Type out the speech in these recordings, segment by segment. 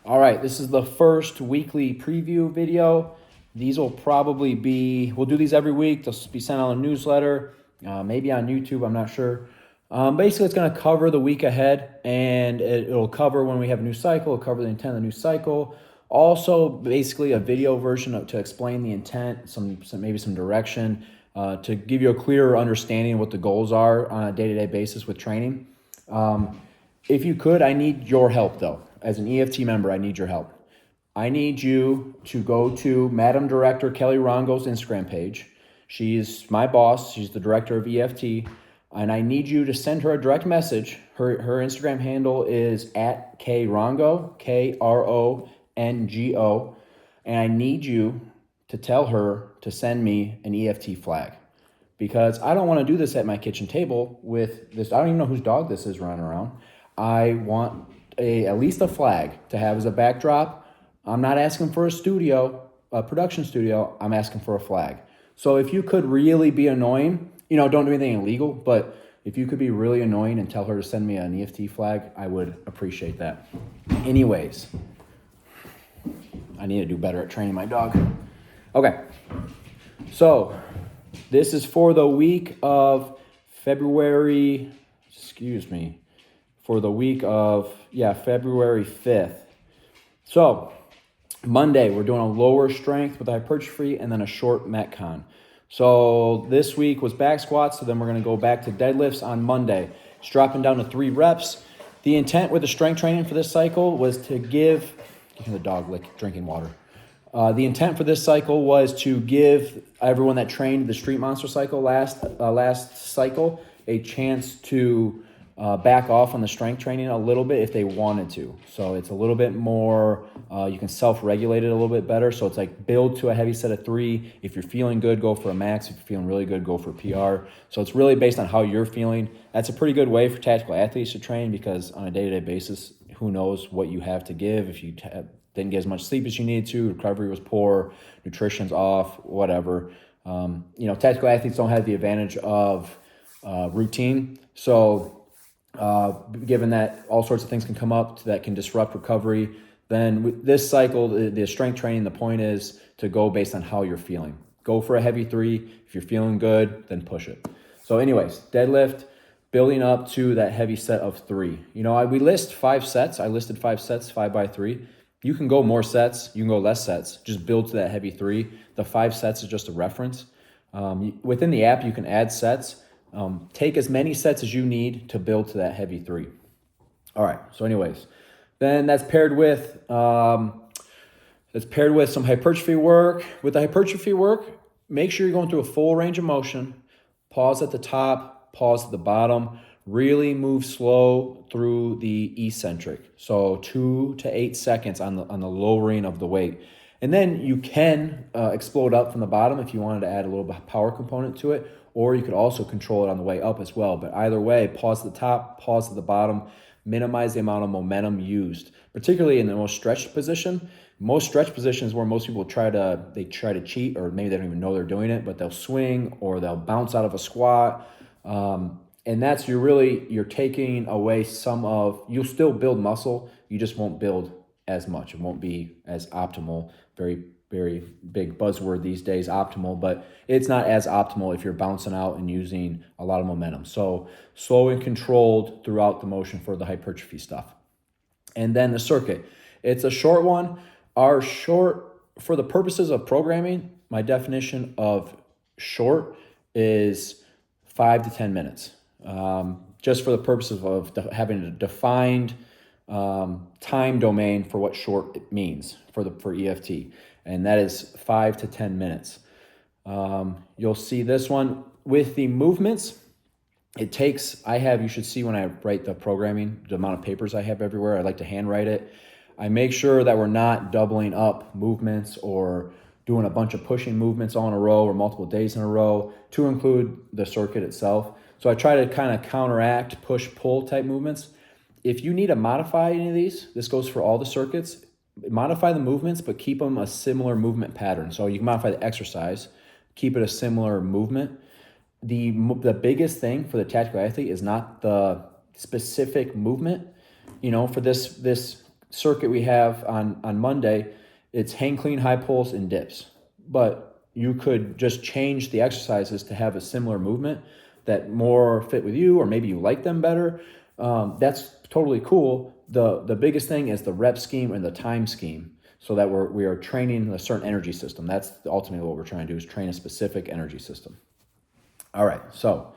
All right, this is the first weekly preview video. These will probably be, we'll do these every week. They'll be sent out a newsletter, maybe on YouTube, I'm not sure. Basically, it's going to cover the week ahead, and it'll cover when we have a new cycle, it'll cover the intent of the new cycle. Also, basically a video version to explain the intent, maybe some direction, to give you a clearer understanding of what the goals are on a day-to-day basis with training. If you could, I need your help though. As an EFT member, I need your help. I need you to go to Madam Director Kelly Rongo's Instagram page. She's my boss. She's the director of EFT. And I need you to send her a direct message. Her Instagram handle is @KRongo, KRONGO. And I need you to tell her to send me an EFT flag. Because I don't want to do this at my kitchen table with this. I don't even know whose dog this is running around. I want at least a flag to have as a backdrop. I'm not asking for a production studio. I'm asking for a flag. So if you could really be annoying, don't do anything illegal, but if you could be really annoying and tell her to send me an EFT flag, I would appreciate that. Anyways, I need to do better at training my dog. Okay, so this is for the week of February 5th. So Monday, we're doing a lower strength with hypertrophy and then a short Metcon. So this week was back squats, so then we're going to go back to deadlifts on Monday. It's dropping down to 3 reps. The intent with the strength training for this cycle was to give the dog drinking water. The intent for this cycle was to give everyone that trained the Street Monster cycle last cycle a chance to back off on the strength training a little bit if they wanted to. So it's a little bit more, you can self-regulate it a little bit better. So it's like build to a heavy set of 3. If you're feeling good, go for a max. If you're feeling really good, go for a PR. So it's really based on how you're feeling. That's a pretty good way for tactical athletes to train because on a day-to-day basis, who knows what you have to give. If you didn't get as much sleep as you needed to, recovery was poor, nutrition's off, whatever. Tactical athletes don't have the advantage of routine. So given that all sorts of things can come up that can disrupt recovery, then with this cycle, the strength training, the point is to go based on how you're feeling. Go for a heavy 3. If you're feeling good, then push it. So anyways, deadlift, building up to that heavy set of 3. We list 5 sets. I listed 5 sets, 5 by 3. You can go more sets. You can go less sets. Just build to that heavy 3. The 5 sets is just a reference. Within the app, you can add sets. Take as many sets as you need to build to that heavy 3. All right. So anyways, then that's paired with some hypertrophy work. With the hypertrophy work, make sure you're going through a full range of motion. Pause at the top, pause at the bottom. Really move slow through the eccentric. So 2 to 8 seconds on the lowering of the weight. And then you can explode up from the bottom if you wanted to add a little bit power component to it, or you could also control it on the way up as well. But either way, pause at the top, pause at the bottom, minimize the amount of momentum used, particularly in the most stretched position. Most stretched positions where most people try to cheat, or maybe they don't even know they're doing it, but they'll swing or they'll bounce out of a squat. And that's you're taking away you'll still build muscle, you just won't build as much. It won't be as optimal. Very, very big buzzword these days, optimal, but it's not as optimal if you're bouncing out and using a lot of momentum. So slow and controlled throughout the motion for the hypertrophy stuff. And then the circuit. It's a short one. For the purposes of programming, my definition of short is 5 to 10 minutes. Just for the purposes of having a defined time domain for what short means for EFT, and that is 5 to 10 minutes. You'll see this one with the movements. You should see when I write the programming, the amount of papers I have everywhere. I like to handwrite it. I make sure that we're not doubling up movements or doing a bunch of pushing movements all in a row or multiple days in a row to include the circuit itself. So I try to kind of counteract push-pull type movements. If you need to modify any of these, this goes for all the circuits, modify the movements, but keep them a similar movement pattern. So you can modify the exercise, keep it a similar movement. The biggest thing for the tactical athlete is not the specific movement. For this circuit we have on Monday, it's hang clean, high pulse, and dips. But you could just change the exercises to have a similar movement that more fit with you, or maybe you like them better. That's totally cool. The biggest thing is the rep scheme and the time scheme, so that we are training a certain energy system. That's ultimately what we're trying to do, is train a specific energy system. All right, so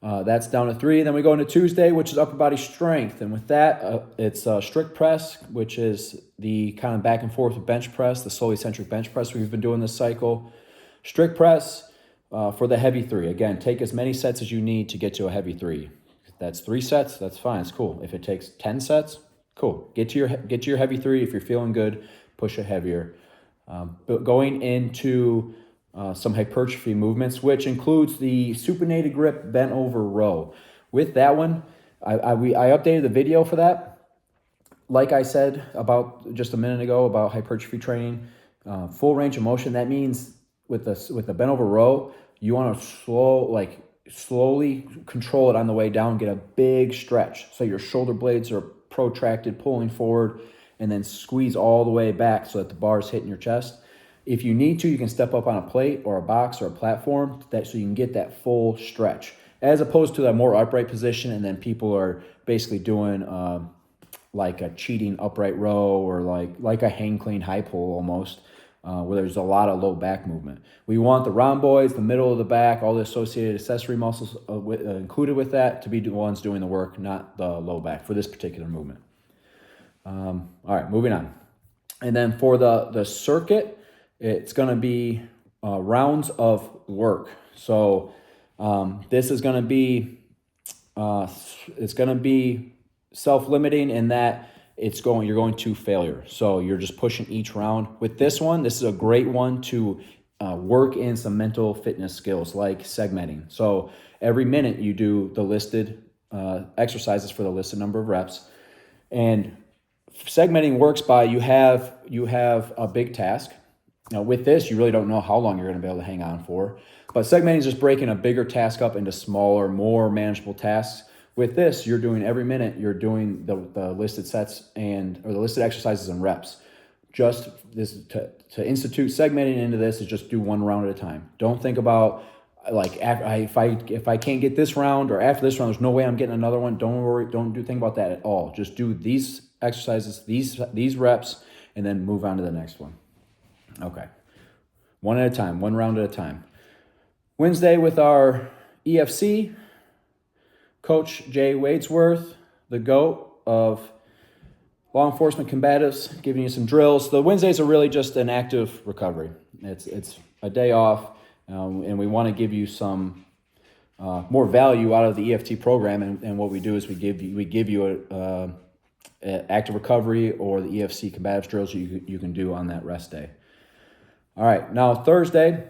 that's down to 3. Then we go into Tuesday, which is upper body strength. And with that, it's strict press, which is the kind of back and forth with bench press, the slowly eccentric bench press we've been doing this cycle. Strict press for the heavy 3. Again, take as many sets as you need to get to a heavy 3. If that's 3 sets, that's fine, it's cool. If it takes 10 sets, cool. Get to your heavy 3. If you're feeling good, push it heavier. But going into some hypertrophy movements, which includes the supinated grip bent over row. With that one, I updated the video for that. Like I said about just a minute ago about hypertrophy training, full range of motion. That means with the bent over row, you want to slowly control it on the way down. Get a big stretch so your shoulder blades are protracted, pulling forward, and then squeeze all the way back so that the bar is hitting your chest. If you need to, you can step up on a plate or a box or a platform so you can get that full stretch, as opposed to that more upright position, and then people are basically doing like a cheating upright row, or like a hang clean high pull almost, where there's a lot of low back movement. We want the rhomboids, the middle of the back, all the associated accessory muscles included with that to be the ones doing the work, not the low back for this particular movement. All right, moving on. And then for the circuit, it's going to be rounds of work. So this is going to be self-limiting in that you're going to failure. So you're just pushing each round. With this one, this is a great one to work in some mental fitness skills like segmenting. So every minute you do the listed exercises for the listed number of reps, and segmenting works by you have a big task. Now with this, you really don't know how long you're going to be able to hang on for, but segmenting is just breaking a bigger task up into smaller, more manageable tasks. With this, you're doing every minute, you're doing the listed sets or the listed exercises and reps. Just this to institute segmenting into this is just do one round at a time. Don't think about if I can't get this round, or after this round, there's no way I'm getting another one. Don't worry. Don't think about that at all. Just do these exercises, these reps, and then move on to the next one. Okay, one at a time, one round at a time. Wednesday with our EFC, Coach Jay Wadesworth, the GOAT of law enforcement combatives, giving you some drills. The Wednesdays are really just an active recovery. It's a day off, and we want to give you some more value out of the EFT program. And what we do is we give you a active recovery or the EFC combatives drills you can do on that rest day. All right, now Thursday,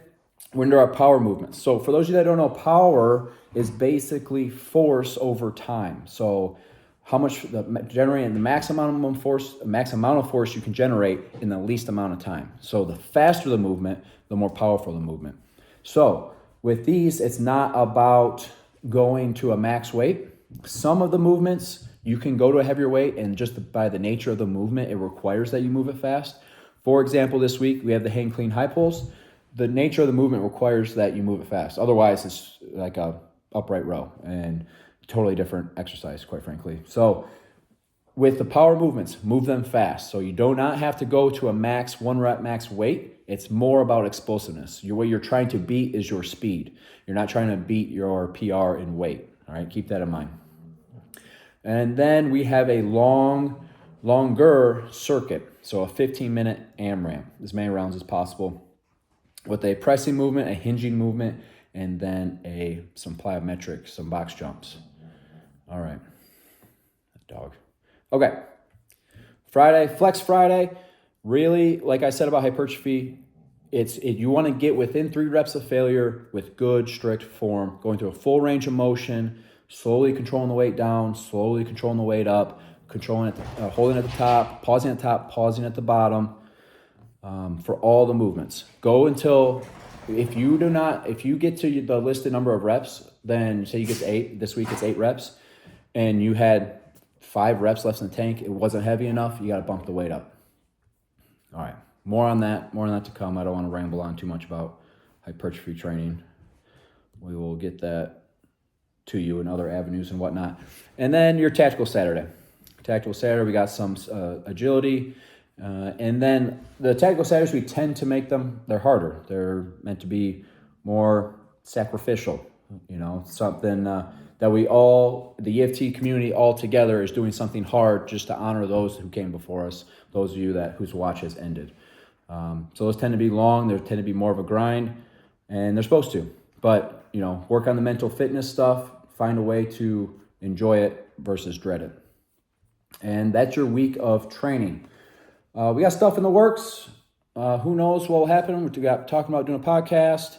we're into our power movements. So for those of you that don't know, power is basically force over time. So how much generating the max amount of force you can generate in the least amount of time. So the faster the movement, the more powerful the movement. So with these, it's not about going to a max weight. Some of the movements you can go to a heavier weight, and just by the nature of the movement, it requires that you move it fast. For example, this week we have the hang clean high pulls. The nature of the movement requires that you move it fast. Otherwise, it's like a upright row and totally different exercise, quite frankly. So with the power movements, move them fast. So you do not have to go to a max, 1 rep max weight. It's more about explosiveness. What you're trying to beat is your speed. You're not trying to beat your PR in weight. All right, keep that in mind. And then we have a longer circuit. So a 15-minute AMRAP, as many rounds as possible, with a pressing movement, a hinging movement, and then some plyometrics, some box jumps. All right, dog. Okay, Friday, Flex Friday. Really, like I said about hypertrophy, you want to get within 3 reps of failure with good, strict form, going through a full range of motion, slowly controlling the weight down, slowly controlling the weight up, controlling it, holding at the top, pausing at the bottom, for all the movements. Go until, if you get to the listed number of reps, then say you get to 8, this week it's 8 reps, and you had 5 reps left in the tank. It wasn't heavy enough. You got to bump the weight up. All right. More on that to come. I don't want to ramble on too much about hypertrophy training. We will get that to you in other avenues and whatnot. And then your tactical Saturday. Tactical Saturday, we got some agility. And then the tactical Saturdays, we tend to make them, they're harder. They're meant to be more sacrificial, something that we all, the EFT community all together is doing something hard just to honor those who came before us, those of you whose watch has ended. So those tend to be long, they tend to be more of a grind, and they're supposed to. But, work on the mental fitness stuff, find a way to enjoy it versus dread it. And that's your week of training. We got stuff in the works. Who knows what will happen? We got talking about doing a podcast.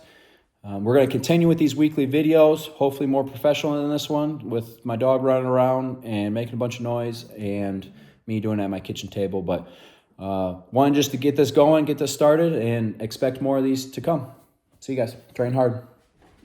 We're going to continue with these weekly videos, hopefully more professional than this one, with my dog running around and making a bunch of noise and me doing it at my kitchen table. But one, just to get this going, get this started, and expect more of these to come. See you guys. Train hard.